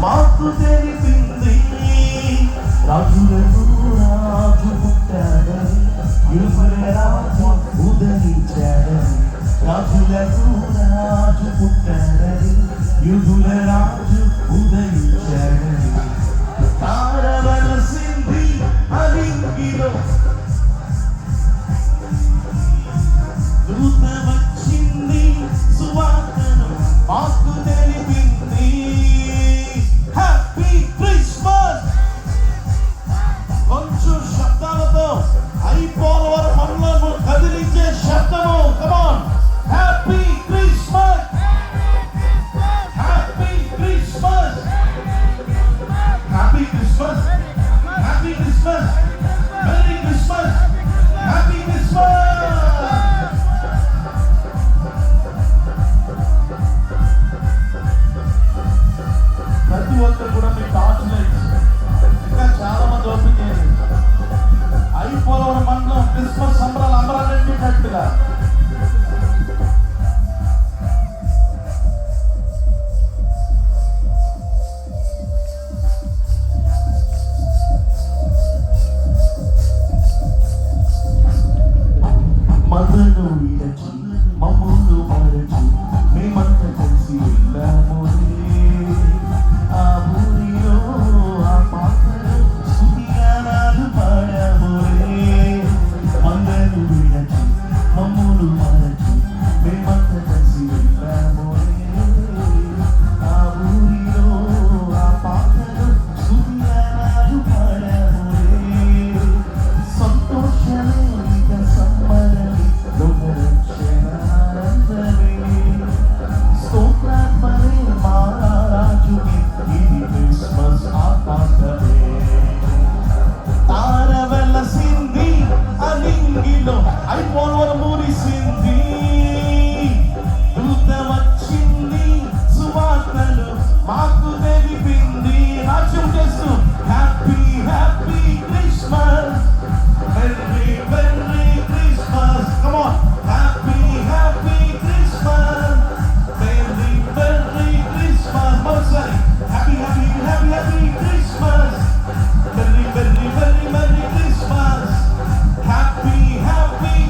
మాకు తెలిపింది. రాజులకు రాజు పుట్టాడని, యువకుల రాజు ఉదయించాడని. రాజులకు రాజు పుట్టాడని, యువకుల రాజు ఉదయించాడని. తారవలసింది అలింగిలో దూత వచ్చింది, సువార్తను మాకు తెలిపింది. Happy Christmas. కొంచెం శబ్దాలతో అయిపోలవరం మనలను కదిలించే శబ్దము. Come on, happy Christmas, happy Christmas, happy Christmas, happy Christmas, merry Christmas, happy Christmas. ప్రతి ఒక్కరు కూడా మీ టార్చ్ లైట్స్ ఇంకా చాలా మంది ఓపెన్ చేయండి. అయిపోలవరం మండలం క్రిస్మస్ సంబరాలు అంబరాలెట్టినట్టుగా మదను విడచి మమ్మును మరచి మేమంతా కలిసి వెళ్ళాము. ఆ ఊరిలో ఆ పాటలు స్తుతిగానాలు పాడాము. మదను విడచి మమ్మును మరచి మేమంతా కలిసి వెళ్ళాము. ఆ ఊరిలో ఆ పాటలు స్తుతిగానాలు పాడాము. సంతోషమే ఇక సమ్మరమే, లోకరక్షణానందమే, స్తోత్రాత్మనే మా రాజుకి, ఇది క్రిస్మస్ ఆకాశమే. తార వెలసింది అలింగిలో, అయిపోలవరం మురిసింది.